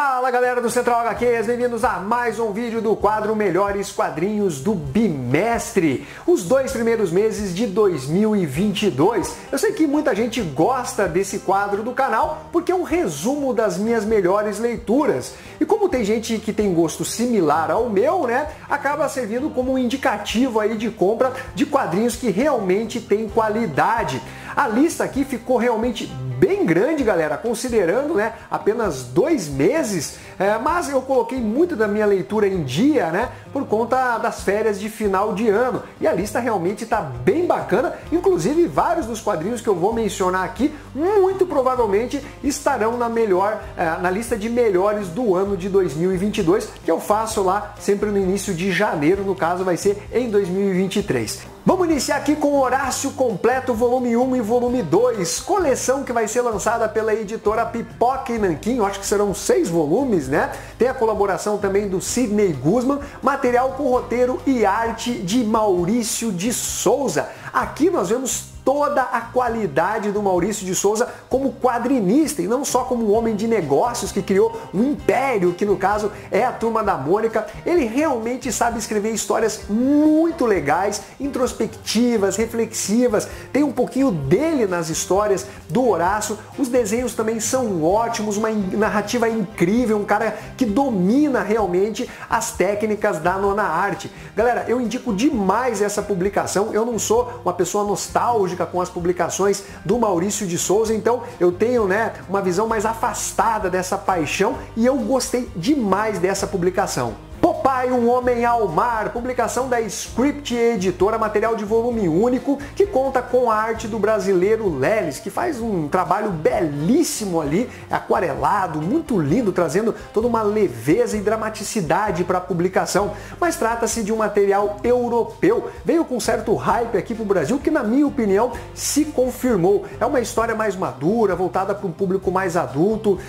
Fala galera do Central HQs, bem-vindos a mais um vídeo do quadro Melhores Quadrinhos do Bimestre, os 2 primeiros meses de 2022. Eu sei que muita gente gosta desse quadro do canal porque é um resumo das minhas melhores leituras. E como tem gente que tem gosto similar ao meu, né, acaba servindo como um indicativo aí de compra de quadrinhos que realmente tem qualidade. A lista aqui ficou realmente bem grande, galera, considerando, né, apenas 2 meses, mas eu coloquei muito da minha leitura em dia, né, por conta das férias de final de ano, e a lista realmente está bem bacana. Inclusive vários dos quadrinhos que eu vou mencionar aqui muito provavelmente estarão na lista de melhores do ano de 2022, que eu faço lá sempre no início de janeiro, no caso vai ser em 2023. Vamos iniciar aqui com Horácio Completo, volume 1 e volume 2, coleção que vai ser lançada pela editora Pipoca e Nanquim, eu acho que serão 6 volumes, né? Tem a colaboração também do Sidney Guzman, material com roteiro e arte de Maurício de Souza. Aqui nós vemos toda a qualidade do Maurício de Souza como quadrinista e não só como um homem de negócios que criou um império, que no caso é a Turma da Mônica. Ele realmente sabe escrever histórias muito legais, introspectivas, reflexivas, tem um pouquinho dele nas histórias do Horácio. Os desenhos também são ótimos, uma narrativa incrível, um cara que domina realmente as técnicas da nona arte. Galera, eu indico demais essa publicação. Eu não sou uma pessoa nostálgica com as publicações do Maurício de Souza, então eu tenho, né, uma visão mais afastada dessa paixão e eu gostei demais dessa publicação. Popeye, um homem ao mar, publicação da Script Editora, material de volume único, que conta com a arte do brasileiro Lelis, que faz um trabalho belíssimo ali, aquarelado, muito lindo, trazendo toda uma leveza e dramaticidade para a publicação. Mas trata-se de um material europeu, veio com certo hype aqui para o Brasil, que na minha opinião se confirmou. É uma história mais madura, voltada para um público mais adulto,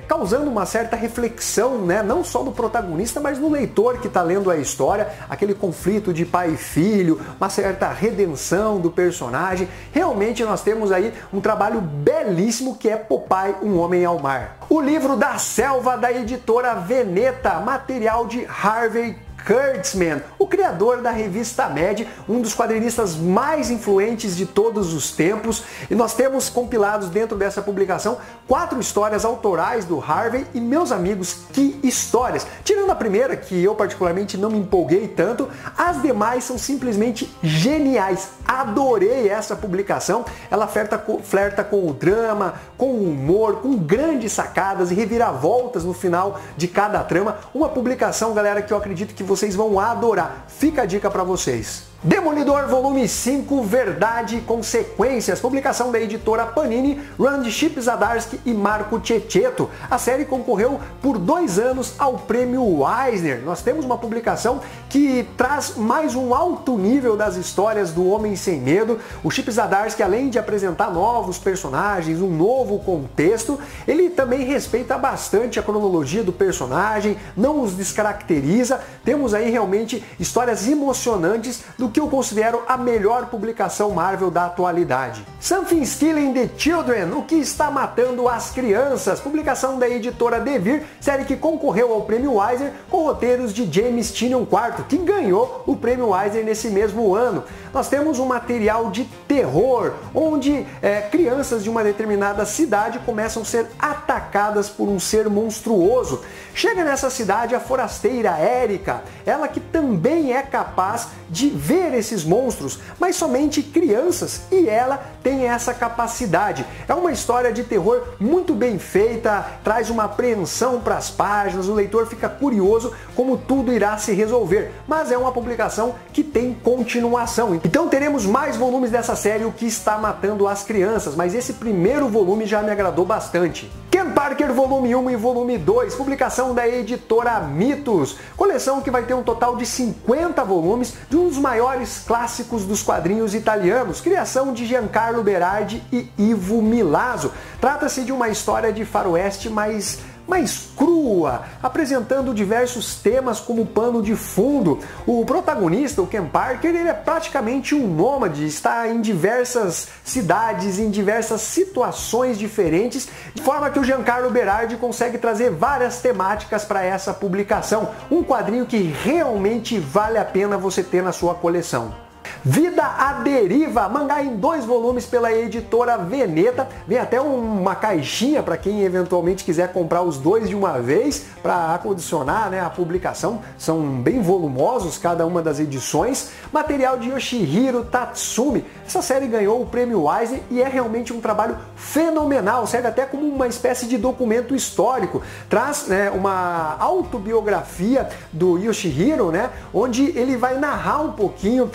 causando uma certa reflexão, né, não só do protagonista, mas no leitor que está lendo a história, aquele conflito de pai e filho, uma certa redenção do personagem. Realmente nós temos aí um trabalho belíssimo que é Popeye, um homem ao mar. O livro da Selva, da editora Veneta, material de Harvey Kurtzman, o criador da revista Mad, um dos quadrinistas mais influentes de todos os tempos, e nós temos compilados dentro dessa publicação 4 histórias autorais do Harvey, e meus amigos, que histórias! Tirando a primeira, que eu particularmente não me empolguei tanto, as demais são simplesmente geniais. Adorei essa publicação, ela flerta com o drama, com o humor, com grandes sacadas e reviravoltas no final de cada trama. Uma publicação, galera, que eu acredito que vocês vão adorar. Fica a dica para vocês. Demolidor, volume 5, Verdade e Consequências, publicação da editora Panini, Randy Chip Zdarsky e Marco Checchetto. A série concorreu por 2 anos ao prêmio Eisner. Nós temos uma publicação que traz mais um alto nível das histórias do Homem Sem Medo. O Chip Zdarsky, além de apresentar novos personagens, um novo contexto, ele também respeita bastante a cronologia do personagem, não os descaracteriza. Temos aí realmente histórias emocionantes do que eu considero a melhor publicação Marvel da atualidade. Something's Killing the Children, o que está matando as crianças, publicação da editora Devir, série que concorreu ao prêmio Eisner com roteiros de James Tynion IV, que ganhou o prêmio Eisner nesse mesmo ano. Nós temos um material de terror, onde crianças de uma determinada cidade começam a ser atacadas por um ser monstruoso. Chega nessa cidade a forasteira Erika, ela que também é capaz de ver esses monstros, mas somente crianças, e ela tem essa capacidade. É uma história de terror muito bem feita, traz uma apreensão para as páginas, o leitor fica curioso como tudo irá se resolver, mas é uma publicação que tem continuação. Então teremos mais volumes dessa série, O que está matando as crianças, mas esse primeiro volume já me agradou bastante. Ken Parker, volume 1 e volume 2, publicação da editora Mitos, coleção que vai ter um total de 50 volumes de um dos maiores clássicos dos quadrinhos italianos, criação de Giancarlo Berardi e Ivo Milazzo. Trata-se de uma história de faroeste, mas mais crua, apresentando diversos temas como pano de fundo. O protagonista, o Ken Parker, ele é praticamente um nômade, está em diversas cidades, em diversas situações diferentes, de forma que o Giancarlo Berardi consegue trazer várias temáticas para essa publicação. Um quadrinho que realmente vale a pena você ter na sua coleção. Vida à Deriva, mangá em 2 volumes pela editora Veneta. Vem até uma caixinha para quem eventualmente quiser comprar os 2 de uma vez para acondicionar, né, a publicação. São bem volumosos cada uma das edições. Material de Yoshihiro Tatsumi. Essa série ganhou o prêmio Eisner e é realmente um trabalho fenomenal. Serve até como uma espécie de documento histórico. Traz, né, uma autobiografia do Yoshihiro, né, onde ele vai narrar um pouquinho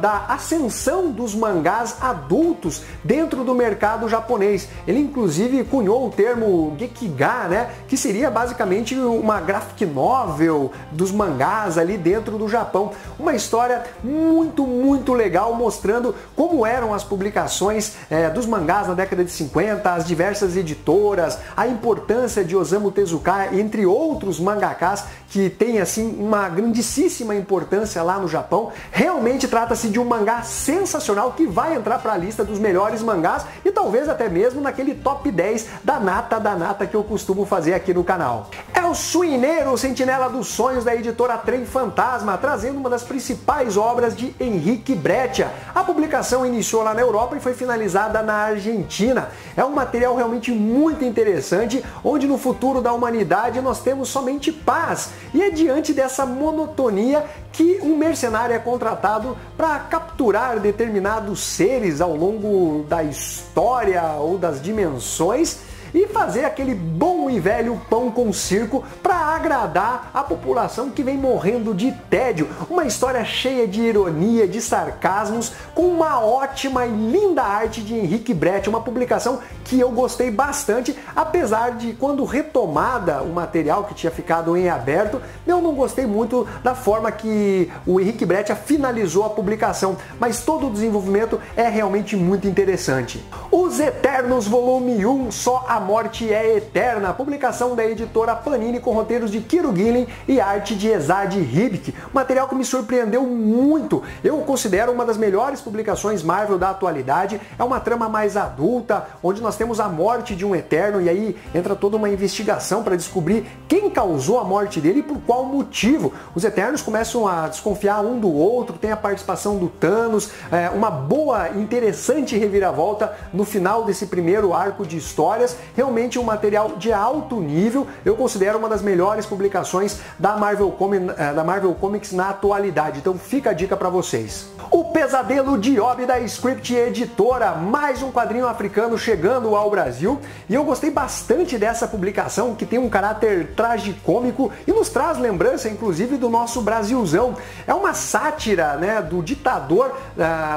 da ascensão dos mangás adultos dentro do mercado japonês. Ele inclusive cunhou o termo Gekiga, né, que seria basicamente uma graphic novel dos mangás ali dentro do Japão. Uma história muito legal, mostrando como eram as publicações dos mangás na década de 50, as diversas editoras, a importância de Osamu Tezuka, entre outros mangakás que tem assim uma grandíssima importância lá no Japão. Realmente trata-se de um mangá sensacional que vai entrar para a lista dos melhores mangás e talvez até mesmo naquele top 10 da nata que eu costumo fazer aqui no canal. É o Suineiro, o Sentinela dos Sonhos, da editora Trem Fantasma, trazendo uma das principais obras de Henrique Breccia. A publicação iniciou lá na Europa e foi finalizada na Argentina. É um material realmente muito interessante, onde no futuro da humanidade nós temos somente paz. E é diante dessa monotonia que um mercenário é contratado para capturar determinados seres ao longo da história ou das dimensões e fazer aquele bom e velho pão com circo para agradar a população que vem morrendo de tédio. Uma história cheia de ironia, de sarcasmos, com uma ótima e linda arte de Henrique Breccia, uma publicação que eu gostei bastante, apesar de, quando retomada o material que tinha ficado em aberto, eu não gostei muito da forma que o Henrique Breccia finalizou a publicação, mas todo o desenvolvimento é realmente muito interessante. Os Eternos Volume 1, Só a Morte é Eterna, publicação da editora Panini com roteiros de Kiro Gillen e arte de Esad Ribic. Material que me surpreendeu muito. Eu considero uma das melhores publicações Marvel da atualidade. É uma trama mais adulta, onde nós temos a morte de um Eterno e aí entra toda uma investigação para descobrir quem causou a morte dele e por qual motivo. Os Eternos começam a desconfiar um do outro, tem a participação do Thanos, uma boa, interessante reviravolta no final desse primeiro arco de histórias. Realmente um material de alto nível, eu considero uma das melhores publicações da Marvel Comics na atualidade, então fica a dica para vocês. O Pesadelo de Obi, da Script Editora, mais um quadrinho africano chegando ao Brasil, e eu gostei bastante dessa publicação, que tem um caráter tragicômico e nos traz lembrança inclusive do nosso Brasilzão. É uma sátira, né, do ditador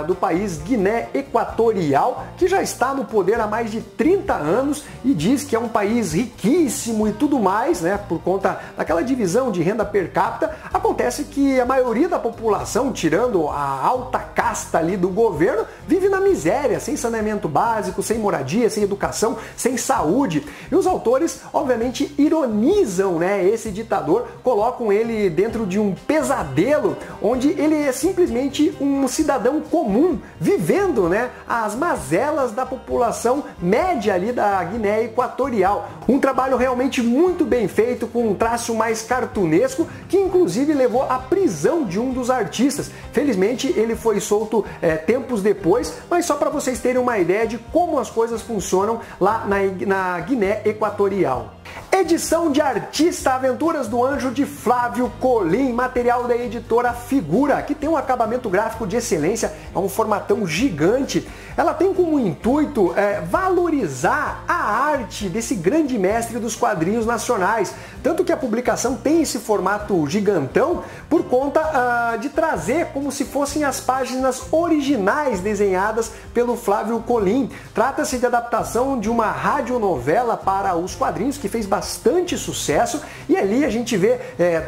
do país Guiné Equatorial, que já está no poder há mais de 30 anos e diz que é um país riquíssimo e tudo mais, né, por conta daquela divisão de renda per capita. Acontece que a maioria da população, tirando a alta casta ali do governo, vive na miséria, sem saneamento básico, sem moradia, sem educação, sem saúde. E os autores, obviamente, ironizam, né, esse ditador, colocam ele dentro de um pesadelo, onde ele é simplesmente um cidadão comum, vivendo, né, as mazelas da população média ali da Guiné Equatorial. Um trabalho realmente muito bem feito, com um traço mais cartunesco, que inclusive levou à prisão de um dos artistas. Felizmente ele foi solto tempos depois, mas só para vocês terem uma ideia de como as coisas funcionam lá na Guiné Equatorial. Edição de Artista, Aventuras do Anjo, de Flávio Colim, material da editora Figura, que tem um acabamento gráfico de excelência, é um formatão gigante. Ela tem como intuito valorizar a arte desse grande mestre dos quadrinhos nacionais, tanto que a publicação tem esse formato gigantão por conta de trazer como se fossem as páginas originais desenhadas pelo Flávio Colim. Trata-se de adaptação de uma radionovela para os quadrinhos que fez bastante sucesso, e ali a gente vê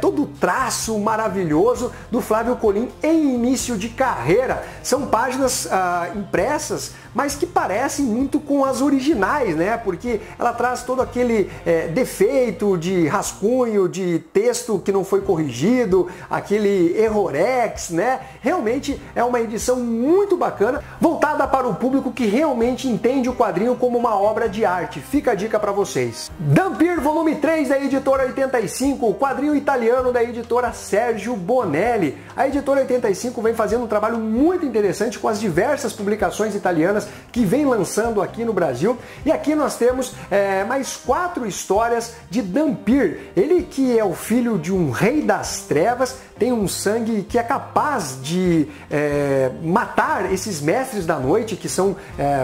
todo o traço maravilhoso do Flávio Colim em início de carreira. São páginas impressas japonesas, mas que parecem muito com as originais, né? Porque ela traz todo aquele defeito de rascunho, de texto que não foi corrigido, aquele errorex, né? Realmente é uma edição muito bacana, voltada para o público que realmente entende o quadrinho como uma obra de arte. Fica a dica para vocês. Dhampir volume 3 da editora 85, quadrinho italiano da editora Sérgio Bonelli. A editora 85 vem fazendo um trabalho muito interessante com as diversas publicações italianas que vem lançando aqui no Brasil. E aqui nós temos mais 4 histórias de Dhampir. Ele que é o filho de um rei das trevas, tem um sangue que é capaz de matar esses mestres da noite, que são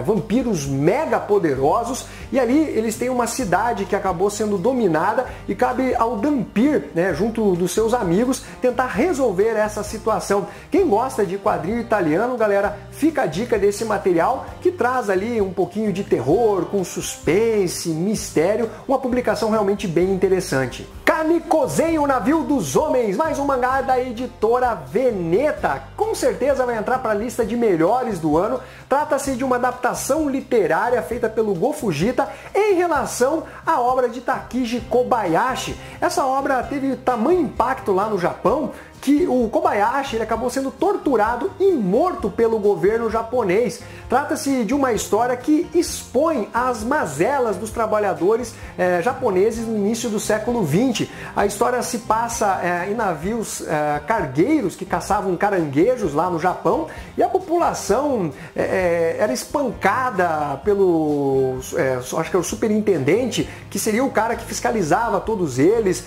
vampiros mega poderosos, e ali eles têm uma cidade que acabou sendo dominada e cabe ao Dhampir, né, junto dos seus amigos, tentar resolver essa situação. Quem gosta de quadrinho italiano, galera, fica a dica desse material que traz ali um pouquinho de terror, com suspense, mistério, uma publicação realmente bem interessante. Kamikozen, o navio dos homens, mais um mangá da editora Veneta, com certeza vai entrar para a lista de melhores do ano. Trata-se de uma adaptação literária feita pelo Go Fujita em relação à obra de Takiji Kobayashi. Essa obra teve tamanho impacto lá no Japão que o Kobayashi ele acabou sendo torturado e morto pelo governo japonês. Trata-se de uma história que expõe as mazelas dos trabalhadores japoneses no início do século XX. A história se passa em navios cargueiros que caçavam caranguejos lá no Japão, e a população era espancada pelo, acho que é o superintendente, que seria o cara que fiscalizava todos eles.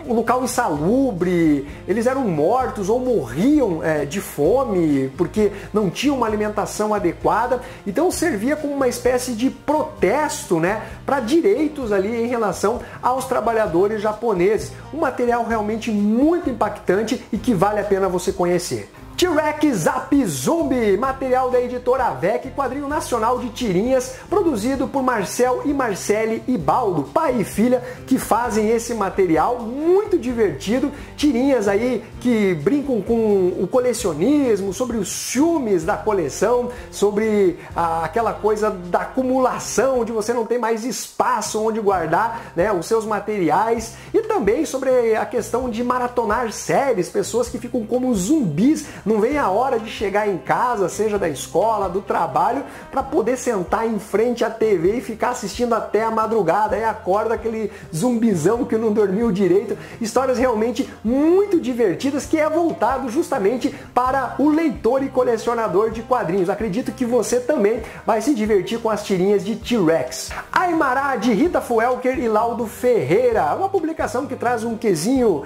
Um local insalubre, eles eram mortos ou morriam de fome porque não tinham uma alimentação adequada, então servia como uma espécie de protesto, né, para direitos ali em relação aos trabalhadores japoneses. Um material realmente muito impactante e que vale a pena você conhecer. T-Rex Zap Zumbi, material da editora AVEC, quadrinho nacional de tirinhas, produzido por Marcel e Marcele Ibaldo, pai e filha, que fazem esse material muito divertido. Tirinhas aí que brincam com o colecionismo, sobre os ciúmes da coleção, sobre aquela coisa da acumulação, de você não ter mais espaço onde guardar, né, os seus materiais, e também sobre a questão de maratonar séries, pessoas que ficam como zumbis, não vem a hora de chegar em casa, seja da escola, do trabalho, para poder sentar em frente à TV e ficar assistindo até a madrugada. Aí acorda aquele zumbizão que não dormiu direito. Histórias realmente muito divertidas, que é voltado justamente para o leitor e colecionador de quadrinhos. Acredito que você também vai se divertir com as tirinhas de T-Rex. Aymara, de Rita Fuelker e Laudo Ferreira, uma publicação que traz um quesinho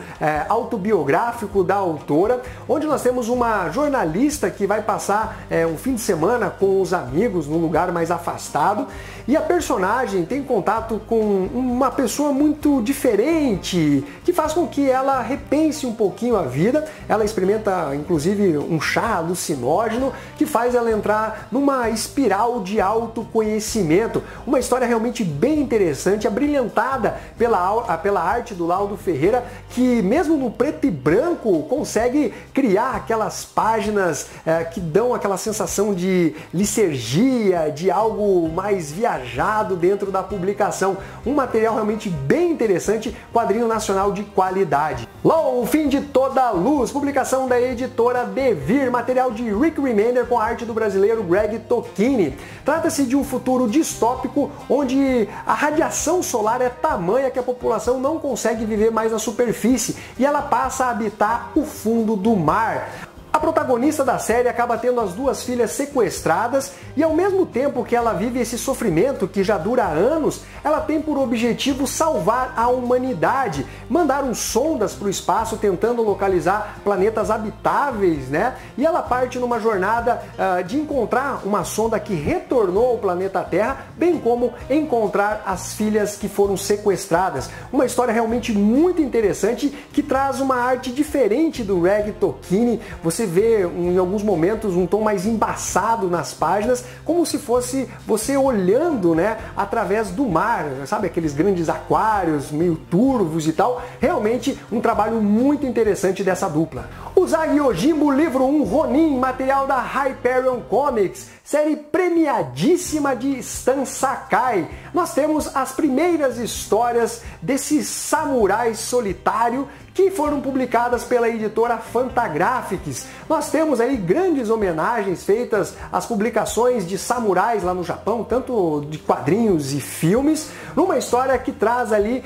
autobiográfico da autora, onde nós temos uma jornalista que vai passar um fim de semana com os amigos num lugar mais afastado, e a personagem tem contato com uma pessoa muito diferente, que faz com que ela repense um pouquinho a vida. Ela experimenta inclusive um chá alucinógeno que faz ela entrar numa espiral de autoconhecimento. Uma história realmente bem interessante, abrilhantada pela arte do Laudo Ferreira, que mesmo no preto e branco consegue criar aquelas páginas que dão aquela sensação de licergia, de algo mais viajado dentro da publicação. Um material realmente bem interessante, quadrinho nacional de qualidade. Low, o fim de toda a luz, publicação da editora Devir, material de Rick Remender com a arte do brasileiro Greg Tocchini. Trata-se de um futuro distópico onde a radiação solar é tamanha que a população não consegue viver mais na superfície e ela passa a habitar o fundo do mar. A protagonista da série acaba tendo as duas filhas sequestradas e, ao mesmo tempo que ela vive esse sofrimento que já dura anos, ela tem por objetivo salvar a humanidade. Mandaram sondas para o espaço tentando localizar planetas habitáveis, né? E ela parte numa jornada de encontrar uma sonda que retornou ao planeta Terra, bem como encontrar as filhas que foram sequestradas. Uma história realmente muito interessante que traz uma arte diferente do Greg Tocchini. Você vê em alguns momentos um tom mais embaçado nas páginas, como se fosse você olhando, né, através do mar, sabe, aqueles grandes aquários meio turvos e tal. Realmente um trabalho muito interessante dessa dupla. Usagi Yojimbo, livro 1, Ronin, material da Hyperion Comics, série premiadíssima de Stan Sakai. Nós temos as primeiras histórias desse samurai solitário que foram publicadas pela editora Fantagraphics. Nós temos aí grandes homenagens feitas às publicações de samurais lá no Japão, tanto de quadrinhos e filmes, numa história que traz ali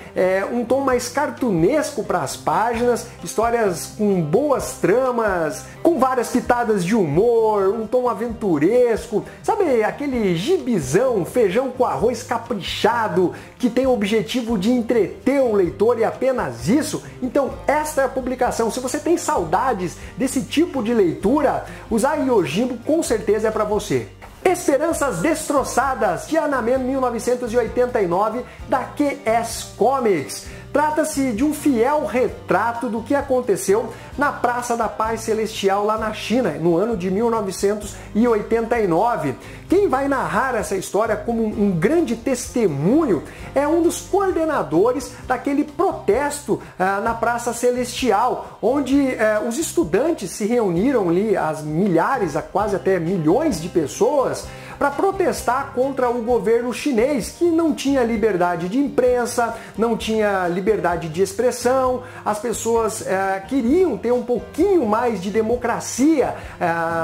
um tom mais cartunesco para as páginas, histórias com boas tramas, com várias pitadas de humor, um tom aventuresco, sabe aquele gibizão, feijão com arroz caprichado, que tem o objetivo de entreter o leitor e apenas isso? Então esta é a publicação. Se você tem saudades desse tipo de leitura, Usagi Yojimbo com certeza é para você. Esperanças Destroçadas, Tiananmen 1989, da QS Comics. Trata-se de um fiel retrato do que aconteceu na Praça da Paz Celestial lá na China, no ano de 1989. Quem vai narrar essa história como um grande testemunho é um dos coordenadores daquele protesto na Praça Celestial, onde os estudantes se reuniram ali, as milhares, a quase até milhões de pessoas, para protestar contra o governo chinês, que não tinha liberdade de imprensa, não tinha liberdade de expressão, as pessoas queriam ter um pouquinho mais de democracia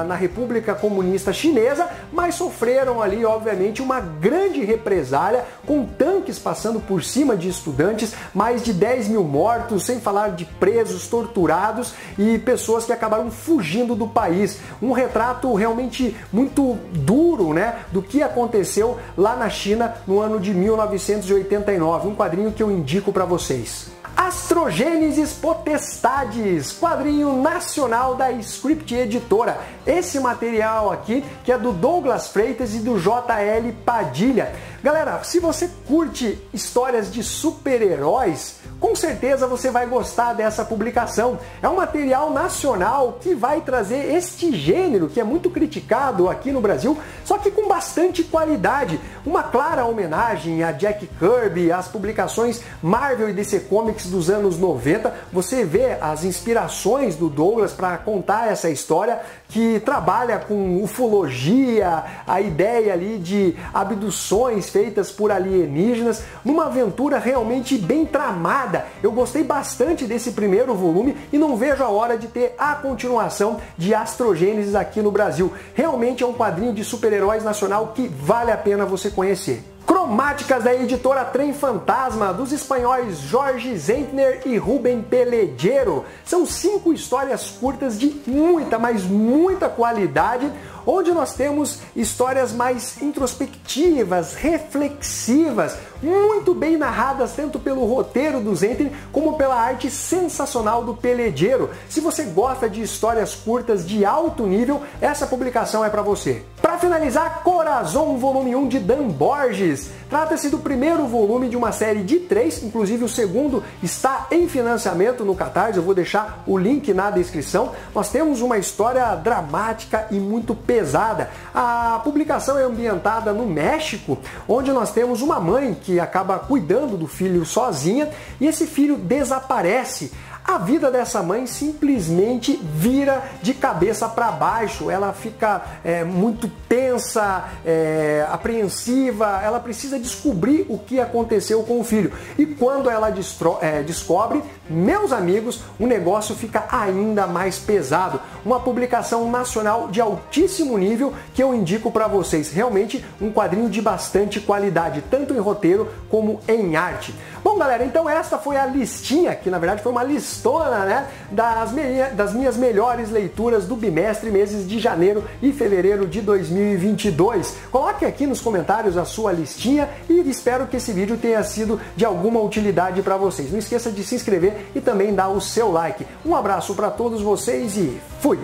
na República Comunista Chinesa, mas sofreram ali, obviamente, uma grande represália, com tanques passando por cima de estudantes, mais de 10 mil mortos, sem falar de presos, torturados e pessoas que acabaram fugindo do país. Um retrato realmente muito duro, né, do que aconteceu lá na China no ano de 1989, um quadrinho que eu indico para vocês. Astrogênesis Potestades, quadrinho nacional da Script Editora. Esse material aqui que é do Douglas Freitas e do JL Padilha. Galera, se você curte histórias de super-heróis, com certeza você vai gostar dessa publicação. É um material nacional que vai trazer este gênero que é muito criticado aqui no Brasil, só que com bastante qualidade. Uma clara homenagem a Jack Kirby, às publicações Marvel e DC Comics dos anos 90. Você vê as inspirações do Douglas para contar essa história que trabalha com ufologia, a ideia ali de abduções feitas por alienígenas, numa aventura realmente bem tramada. Eu gostei bastante desse primeiro volume e não vejo a hora de ter a continuação de Astrogênesis aqui no Brasil. Realmente é um quadrinho de super-heróis nacional que vale a pena você conhecer. Cromáticas da editora Trem Fantasma, dos espanhóis Jorge Zentner e Rubem Pellegero. São 5 histórias curtas de muita, mas muita qualidade, onde nós temos histórias mais introspectivas, reflexivas, muito bem narradas tanto pelo roteiro do Zentner como pela arte sensacional do Pellegero. Se você gosta de histórias curtas de alto nível, essa publicação é para você. Para finalizar, Corazon, volume 1 de Dan Borges. Trata-se do primeiro volume de uma série de 3, inclusive o segundo está em financiamento no Catarse, eu vou deixar o link na descrição. Nós temos uma história dramática e muito pesada. A publicação é ambientada no México, onde nós temos uma mãe que acaba cuidando do filho sozinha e esse filho desaparece. A vida dessa mãe simplesmente vira de cabeça para baixo, ela fica muito tensa, apreensiva, ela precisa descobrir o que aconteceu com o filho. E quando ela descobre, meus amigos, o negócio fica ainda mais pesado. Uma publicação nacional de altíssimo nível que eu indico para vocês. Realmente um quadrinho de bastante qualidade, tanto em roteiro como em arte. Bom, galera, então esta foi a listinha, que na verdade foi uma listona, né, das minhas melhores leituras do bimestre, meses de janeiro e fevereiro de 2022. Coloque aqui nos comentários a sua listinha e espero que esse vídeo tenha sido de alguma utilidade para vocês. Não esqueça de se inscrever e também dar o seu like. Um abraço para todos vocês e fui!